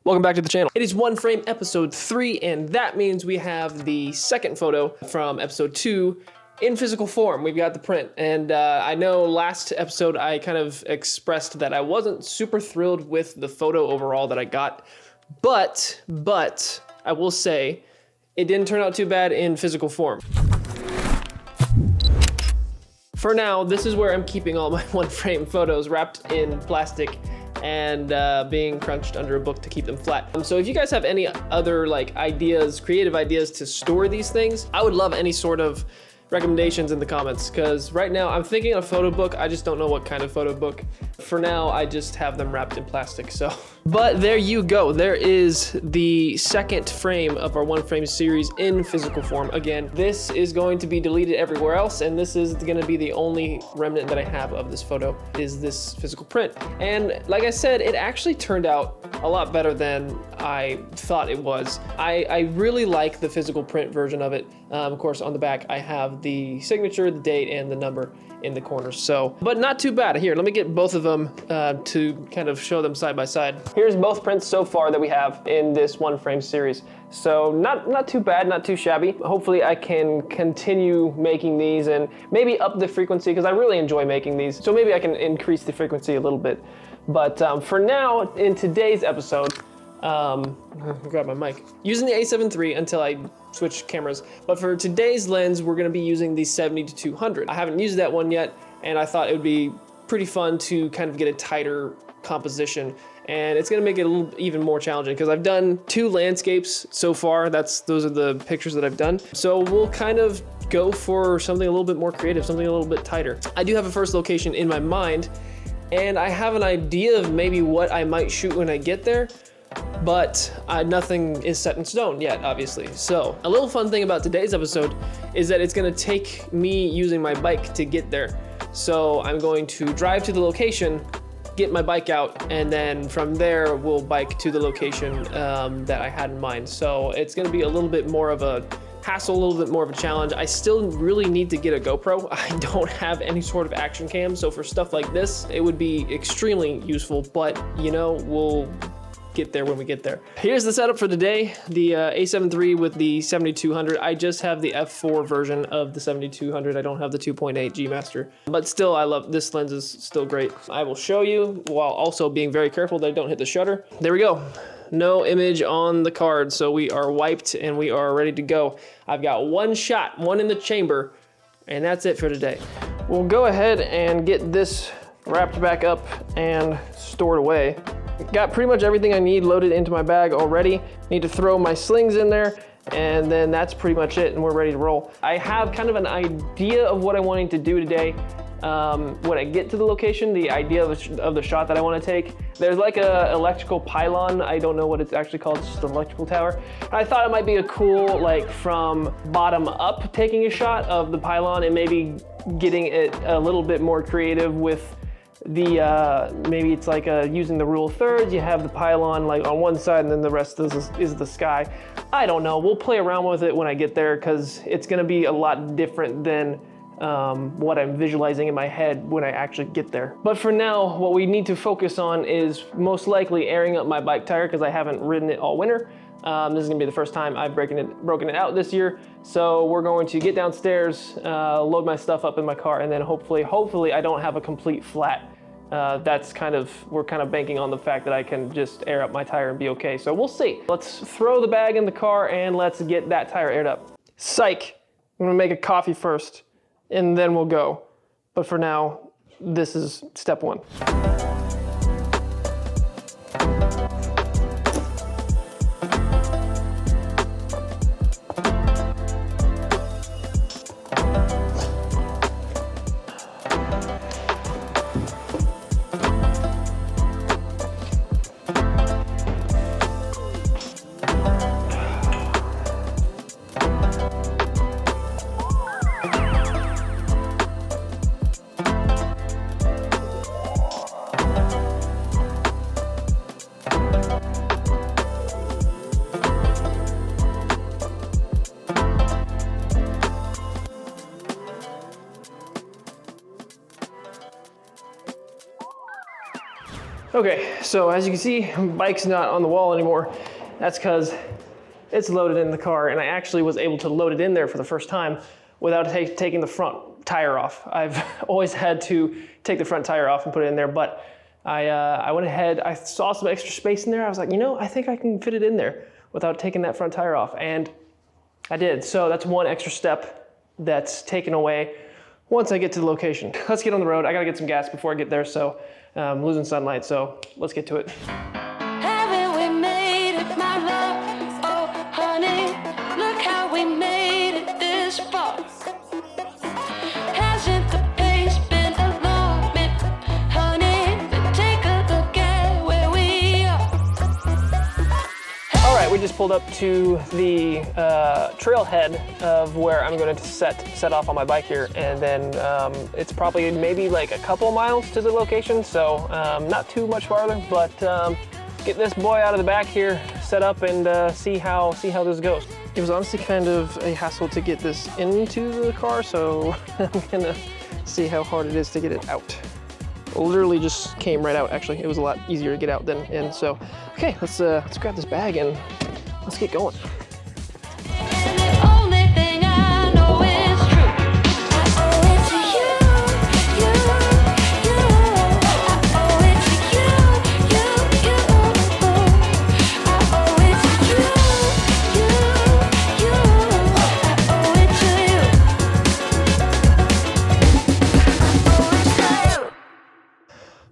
Welcome back to the channel. It is One Frame episode 3, and that means we have the second photo from episode 2 in physical form. We've got the print, and I know last episode I kind of expressed that I wasn't super thrilled with the photo overall that I got, but I will say it didn't turn out too bad in physical form. For now, this is where I'm keeping all my One Frame photos wrapped in plastic and being crunched under a book to keep them flat. So if you guys have any other like ideas, creative ideas to store these things, I would love any sort of recommendations in the comments, because right now I'm thinking a photo book. I just don't know what kind of photo book. For now, I just have them wrapped in plastic, so. But there you go. There is the second frame of our One Frame series in physical form. Again, this is going to be deleted everywhere else, and this is gonna be the only remnant that I have of this photo, is this physical print. And like I said, it actually turned out a lot better than I thought it was. I really like the physical print version of it. Of course, on the back, I have the signature, the date, and the number in the corners. So, but not too bad. Here, let me get both of them to kind of show them side by side. Here's both prints so far that we have in this One Frame series. So not too bad, not too shabby. Hopefully I can continue making these and maybe up the frequency, because I really enjoy making these. So maybe I can increase the frequency a little bit. But for now, in today's episode, grab my mic. Using the A7 III until I switch cameras. But for today's lens, we're gonna be using the 70-200. I haven't used that one yet, and I thought it would be pretty fun to kind of get a tighter composition. And it's gonna make it a little even more challenging, because I've done 2 landscapes so far. Those are the pictures that I've done. So we'll kind of go for something a little bit more creative, something a little bit tighter. I do have a first location in my mind, and I have an idea of maybe what I might shoot when I get there, but nothing is set in stone yet, obviously. So a little fun thing about today's episode is that it's gonna take me using my bike to get there. So I'm going to drive to the location, get my bike out, and then from there we'll bike to the location that I had in mind. So it's gonna be a little bit more of a hassle, a little bit more of a challenge. I still really need to get a GoPro. I don't have any sort of action cam, so for stuff like this, it would be extremely useful, but you know, we'll get there when we get there. Here's the setup for the day. The A7 III with the 70-200. I just have the f4 version of the 70-200. I don't have the 2.8 G Master, but still, I love this lens. Is still great. I will show you while also being very careful that I don't hit the shutter. There we go. No image on the card, so we are wiped and we are ready to go. I've got one shot, one in the chamber, and that's it for today. We'll go ahead and get this wrapped back up and stored away. Got pretty much everything I need loaded into my bag already. Need to throw my slings in there, and then that's pretty much it, and we're ready to roll. I have kind of an idea of what I'm wanting to do today. When I get to the location, the idea of the shot that I want to take. There's like a electrical pylon. I don't know what it's actually called. It's just an electrical tower. I thought it might be a cool, like from bottom up, taking a shot of the pylon and maybe getting it a little bit more creative with the, maybe it's like using the rule of thirds. You have the pylon like on one side and then the rest is the sky. I don't know. We'll play around with it when I get there, because it's going to be a lot different than what I'm visualizing in my head when I actually get there. But for now, what we need to focus on is most likely airing up my bike tire, because I haven't ridden it all winter. This is gonna be the first time I've broken it out this year. So we're going to get downstairs, load my stuff up in my car, and then hopefully I don't have a complete flat. We're kind of banking on the fact that I can just air up my tire and be okay. So we'll see. Let's throw the bag in the car and let's get that tire aired up. Psych, I'm gonna make a coffee first, and then we'll go. But for now, this is step 1. Okay, so as you can see, bike's not on the wall anymore. That's because it's loaded in the car, and I actually was able to load it in there for the first time without taking the front tire off. I've always had to take the front tire off and put it in there, but I went ahead, I saw some extra space in there. I was like, you know, I think I can fit it in there without taking that front tire off, and I did. So that's one extra step that's taken away once I get to the location. Let's get on the road. I gotta get some gas before I get there, so I'm losing sunlight, so let's get to it. Haven't we made it, my love? Oh, honey, look how we made it this far. Hasn't the pace been alarming, honey? Then take a look at where we are. All right, we just pulled up to the trailhead of where I'm going to set off on my bike here, and then it's probably maybe like a couple miles to the location, so not too much farther, but get this boy out of the back here, set up, and see how this goes. It was honestly kind of a hassle to get this into the car, so I'm gonna see how hard it is to get it out. It literally just came right out. Actually, it was a lot easier to get out than in. So, okay, let's grab this bag and let's get going.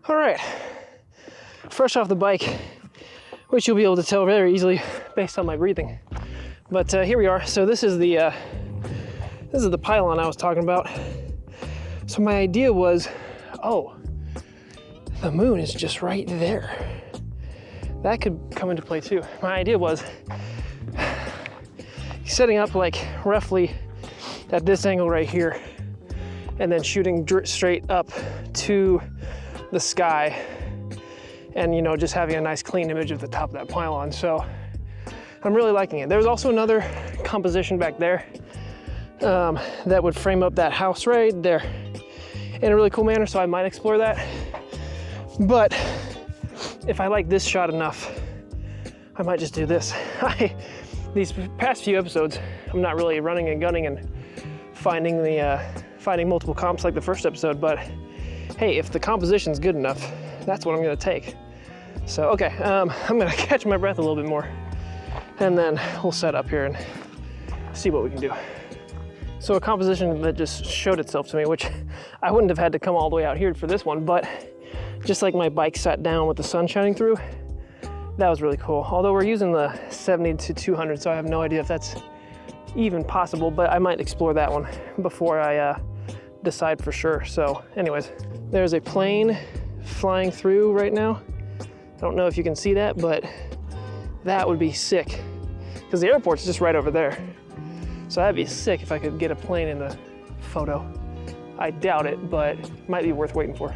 All right, fresh off the bike, which you'll be able to tell very easily based on my breathing. But here we are. So this is the pylon I was talking about. So my idea was, oh, the moon is just right there. That could come into play too. My idea was setting up like roughly at this angle right here, and then shooting straight up to the sky, and you know, just having a nice clean image of the top of that pylon. So I'm really liking it. There's also another composition back there that would frame up that house right there in a really cool manner, so I might explore that. But if I like this shot enough, I might just do this. These past few episodes, I'm not really running and gunning and finding multiple comps like the first episode, but hey, if the composition's good enough, that's what I'm gonna take. So, okay, I'm gonna catch my breath a little bit more, and then we'll set up here and see what we can do. So a composition that just showed itself to me, which I wouldn't have had to come all the way out here for this one, but just like my bike sat down with the sun shining through, that was really cool. Although we're using the 70 to 200, so I have no idea if that's even possible, but I might explore that one before I decide for sure. So anyways, there's a plane flying through right now. I don't know if you can see that, but that would be sick because the airport's just right over there. So that'd be sick if I could get a plane in the photo. I doubt it, but might be worth waiting for.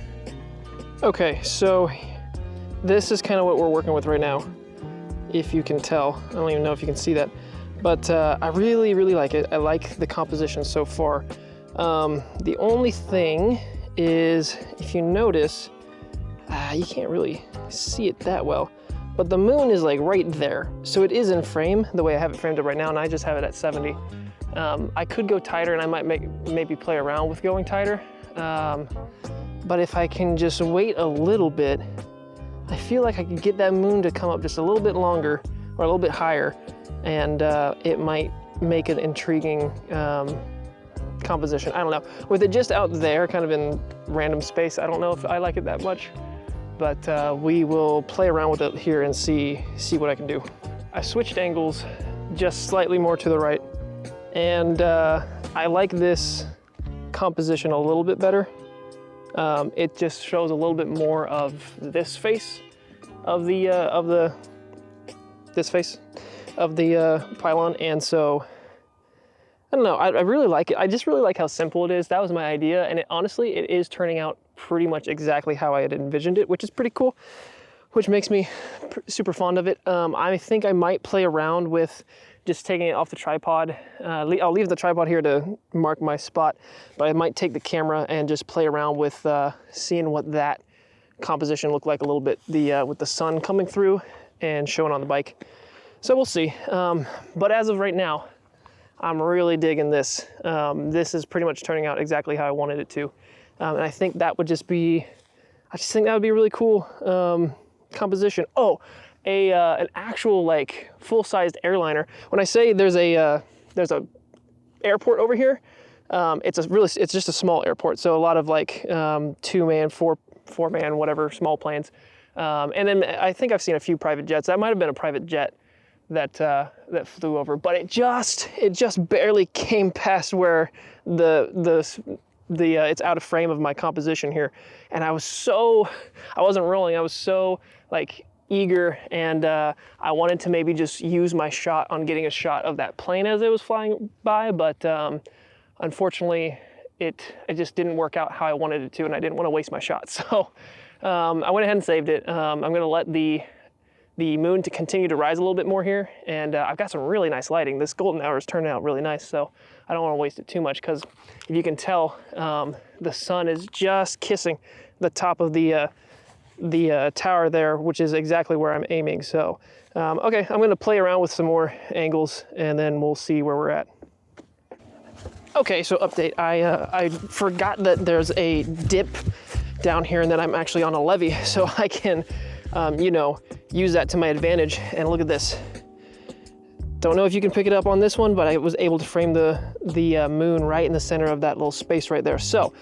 Okay, so this is kind of what we're working with right now, if you can tell. I don't even know if you can see that, but I really, really like it. I like the composition so far. The only thing is, if you notice, you can't really see it that well, but the moon is like right there. So it is in frame the way I have it framed up right now, and I just have it at 70. I could go tighter, and I might maybe play around with going tighter. But if I can just wait a little bit, I feel like I could get that moon to come up just a little bit longer or a little bit higher, and it might make an intriguing composition. I don't know. With it just out there, kind of in random space, I don't know if I like it that much, but we will play around with it here and see what I can do. I switched angles just slightly more to the right, and I like this composition a little bit better. It just shows a little bit more of this face of the pylon, and so I don't know. I really like it. I just really like how simple it is. That was my idea, and honestly, it is turning out pretty much exactly how I had envisioned it, which is pretty cool, which makes me super fond of it. I think I might play around with just taking it off the tripod. I'll leave the tripod here to mark my spot, but I might take the camera and just play around with seeing what that composition look like a little bit, with the sun coming through and showing on the bike. So we'll see. But as of right now, I'm really digging this. This is pretty much turning out exactly how I wanted it to. And I think that would just be, I just think that would be a really cool composition. Oh, an actual like full-sized airliner. When I say there's a airport over here, it's just a small airport. So a lot of like 2-man, 4-man, whatever, small planes. And then I think I've seen a few private jets. That might have been a private jet that flew over, but it just barely came past where it's out of frame of my composition here. And I wasn't rolling. I was so like eager, and I wanted to maybe just use my shot on getting a shot of that plane as it was flying by, but unfortunately it just didn't work out how I wanted it to, and I didn't want to waste my shot. So I went ahead and saved it. I'm gonna let the moon to continue to rise a little bit more here, and I've got some really nice lighting. This golden hour is turning out really nice, so I don't want to waste it too much, because if you can tell, the sun is just kissing the top of the tower there, which is exactly where I'm aiming. So okay, I'm going to play around with some more angles, and then we'll see where we're at. Okay, so update. I forgot that there's a dip down here, and that I'm actually on a levee, so I can use that to my advantage. And look at this. Don't know if you can pick it up on this one, but I was able to frame the moon right in the center of that little space right there. So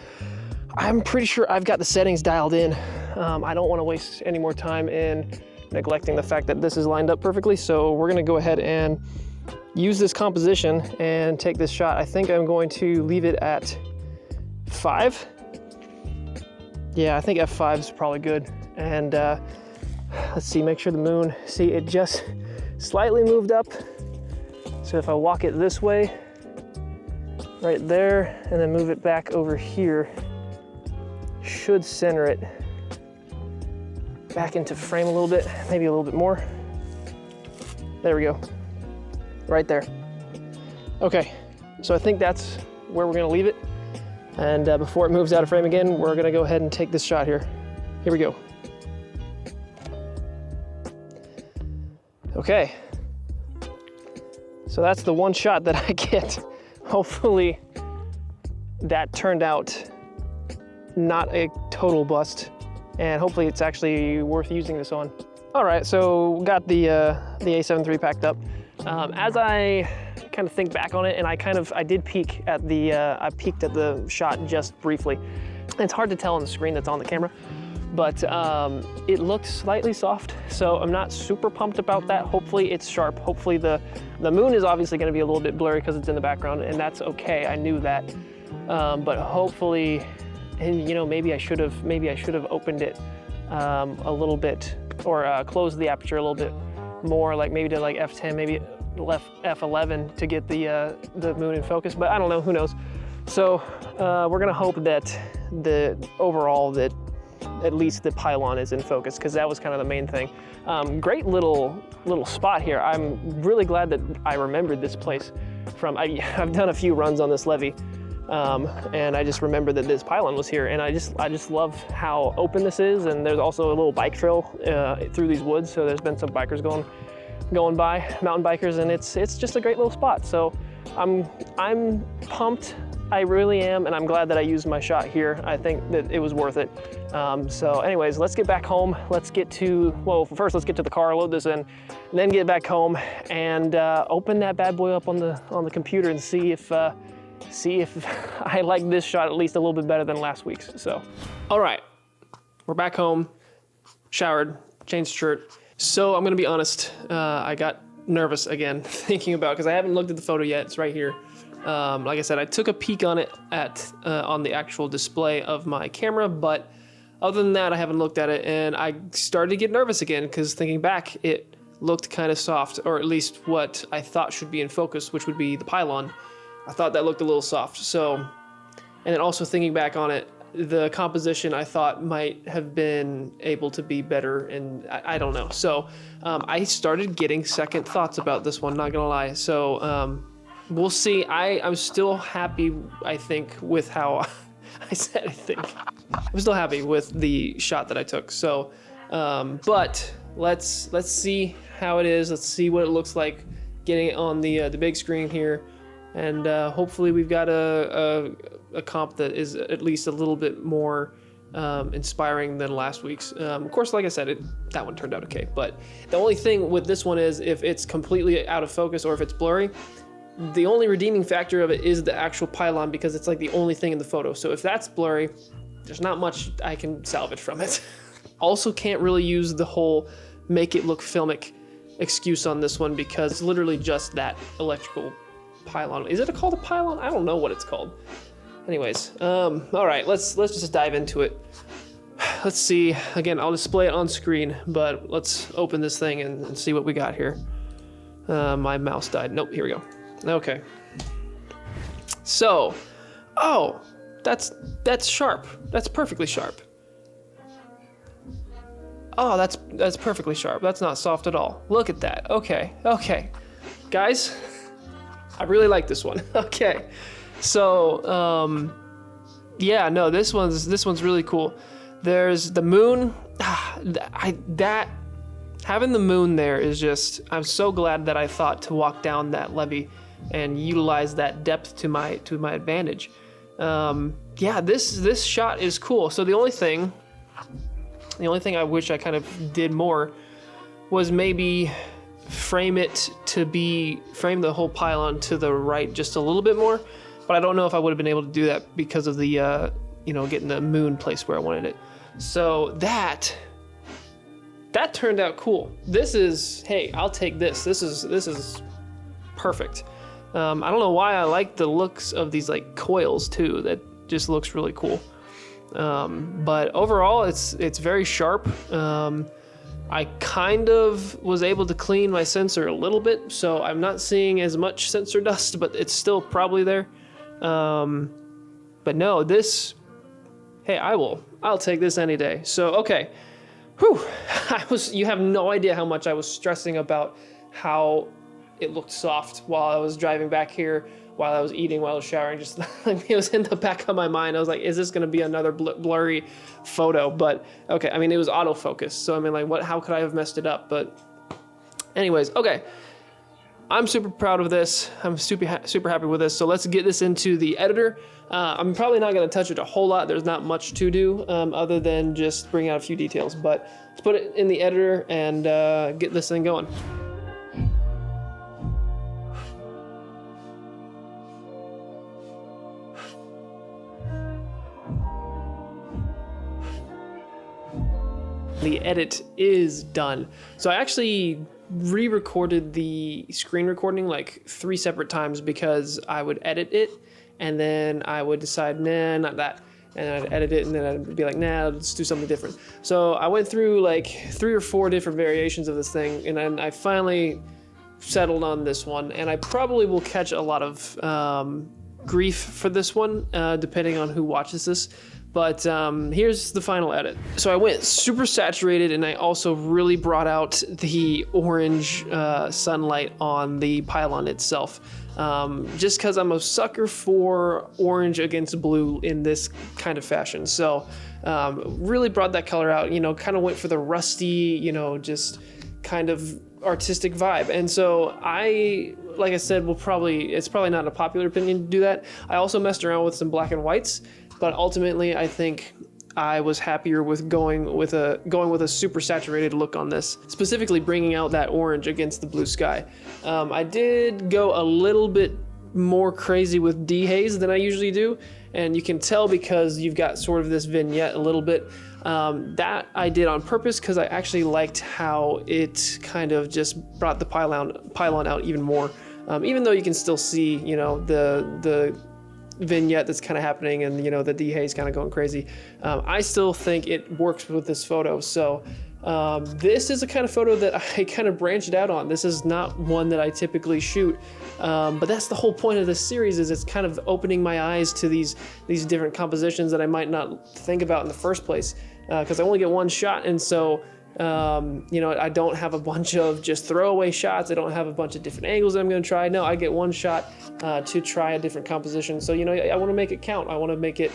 I'm pretty sure I've got the settings dialed in. I don't want to waste any more time in neglecting the fact that this is lined up perfectly. So we're going to go ahead and use this composition and take this shot. I think I'm going to leave it at 5. Yeah, I think f5 is probably good. And let's see, make sure the moon, see, it just slightly moved up. So if I walk it this way, right there, and then move it back over here, should center it back into frame a little bit, maybe a little bit more. There we go, right there. Okay, so I think that's where we're gonna leave it. And before it moves out of frame again, we're gonna go ahead and take this shot here. Here we go. Okay, so that's the one shot that I get. Hopefully that turned out not a total bust, and hopefully it's actually worth using this on. All right, so got the A7 III packed up. As I kind of think back on it, and I did peek at I peeked at the shot just briefly. It's hard to tell on the screen that's on the camera, but it looked slightly soft, so I'm not super pumped about that. Hopefully it's sharp. Hopefully the moon is obviously going to be a little bit blurry because it's in the background, and that's okay. I knew that, but hopefully, and maybe I should have opened it a little bit, or closed the aperture a little bit more, like maybe to like f10, maybe left f11 to get the moon in focus. But I don't know. Who knows? So we're gonna hope that overall that at least the pylon is in focus, because that was kind of the main thing. Great little spot here. I'm really glad that I remembered this place from, I've done a few runs on this levee, and I just remembered that this pylon was here, and I just love how open this is. And there's also a little bike trail through these woods, so there's been some bikers going by, mountain bikers, and it's just a great little spot. So I'm pumped. I really am, and I'm glad that I used my shot here. I think that it was worth it. So anyways, let's get back home. Let's get to the car, load this in, then get back home and open that bad boy up on the computer and see if I like this shot at least a little bit better than last week's. So, all right, we're back home, showered, changed shirt. So I'm gonna be honest, I got nervous again thinking about, because I haven't looked at the photo yet. It's right here. Like I said, I took a peek on it on the actual display of my camera, but other than that, I haven't looked at it, and I started to get nervous again, because thinking back, it looked kind of soft, or at least what I thought should be in focus, which would be the pylon. I thought that looked a little soft. So, and then also thinking back on it, the composition I thought might have been able to be better, and I don't know. So I started getting second thoughts about this one, not gonna lie. So we'll see. I'm still happy, I think, with how I said, I think. I'm still happy with the shot that I took. So, but let's see how it is. Let's see what it looks like getting it on the big screen here. And hopefully we've got a comp that is at least a little bit more inspiring than last week's. Of course, like I said, that one turned out okay. But the only thing with this one is if it's completely out of focus or if it's blurry, the only redeeming factor of it is the actual pylon, because it's like the only thing in the photo. So if that's blurry, there's not much I can salvage from it. Also can't really use the whole make it look filmic excuse on this one, because it's literally just that electrical pylon. Is it called a pylon? I don't know what it's called. Anyways, all right, let's just dive into it. Let's see. Again, I'll display it on screen, but let's open this thing and see what we got here. My mouse died. Nope, here we go. Okay. So, oh, that's sharp. That's perfectly sharp. Oh, that's perfectly sharp. That's not soft at all. Look at that. Okay. Guys, I really like this one. Okay. So, yeah, no, this one's really cool. There's the moon. Having the moon there is just, I'm so glad that I thought to walk down that levee and utilize that depth to my advantage. Yeah, this shot is cool. So the only thing I wish I kind of did more was maybe frame the whole pylon to the right just a little bit more. But I don't know if I would have been able to do that because of the, getting the moon placed where I wanted it. So that turned out cool. This is, hey, I'll take this. This is perfect. I don't know why I like the looks of these like coils too. That just looks really cool. But overall, it's very sharp. I kind of was able to clean my sensor a little bit, so I'm not seeing as much sensor dust, but it's still probably there. But no, hey, I'll take this any day. So, okay. Whew. You have no idea how much I was stressing about how it looked soft while I was driving back here, while I was eating, while I was showering. Just like it was in the back of my mind. I was like, is this going to be another blurry photo? But okay, I mean, it was autofocus. So I mean, like, how could I have messed it up? But anyways, okay. I'm super proud of this. I'm super happy with this. So let's get this into the editor. I'm probably not going to touch it a whole lot. There's not much to do other than just bring out a few details. But let's put it in the editor and get this thing going. The edit is done. So I actually re-recorded the screen recording like 3 separate times because I would edit it and then I would decide, nah, not that. And I'd edit it and then I'd be like, nah, let's do something different. So I went through like 3 or 4 different variations of this thing, and then I finally settled on this one. And I probably will catch a lot of grief for this one, depending on who watches this. But here's the final edit. So I went super saturated, and I also really brought out the orange sunlight on the pylon itself. Just because I'm a sucker for orange against blue in this kind of fashion. So really brought that color out, kind of went for the rusty, just kind of artistic vibe. And so like I said, it's probably not a popular opinion to do that. I also messed around with some black and whites. But ultimately, I think I was happier with going with a super saturated look on this, specifically bringing out that orange against the blue sky. I did go a little bit more crazy with dehaze than I usually do, and you can tell because you've got sort of this vignette a little bit. That I did on purpose because I actually liked how it kind of just brought the pylon out even more. Even though you can still see, the vignette that's kind of happening and the dehaze kind of going crazy, I still think it works with this photo. So this is a kind of photo that I kind of branched out on. This is not one that I typically shoot, but that's the whole point of this series, is it's kind of opening my eyes to these different compositions that I might not think about in the first place, because I only get one shot. And so I don't have a bunch of just throwaway shots. I don't have a bunch of different angles that I'm going to try. No, I get one shot to try a different composition. So, I want to make it count. I want to make it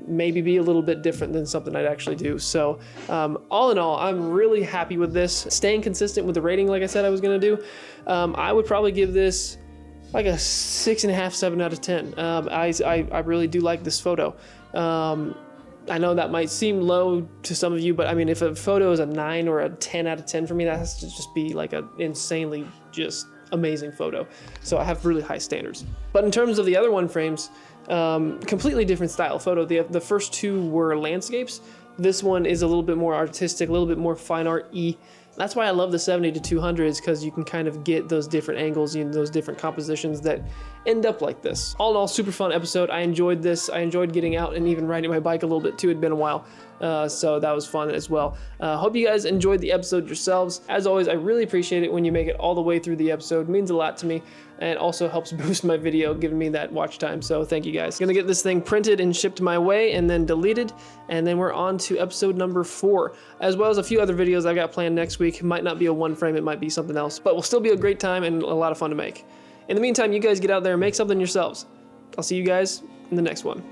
maybe be a little bit different than something I'd actually do. So all in all, I'm really happy with this. Staying consistent with the rating, like I said I was gonna do, I would probably give this like a 6.5, 7 out of 10. I really do like this photo. I know that might seem low to some of you, but I mean, if a photo is a 9 or a 10 out of 10 for me, that has to just be like an insanely just amazing photo. So I have really high standards. But in terms of the other one frames, completely different style photo. The first two were landscapes. This one is a little bit more artistic, a little bit more fine art-y. That's why I love the 70-200, because you can kind of get those different angles and those different compositions that end up like this. All in all, super fun episode. I enjoyed this. I enjoyed getting out and even riding my bike a little bit too. It'd been a while. So that was fun as well. Hope you guys enjoyed the episode yourselves. As always, I really appreciate it when you make it all the way through the episode. It means a lot to me, and also helps boost my video, giving me that watch time. So thank you guys. Gonna get this thing printed and shipped my way and then deleted, and then we're on to episode number 4, as well as a few other videos I've got planned next week. It might not be a one frame, it might be something else, but will still be a great time and a lot of fun to make. In the meantime, you guys get out there and make something yourselves. I'll see you guys in the next one.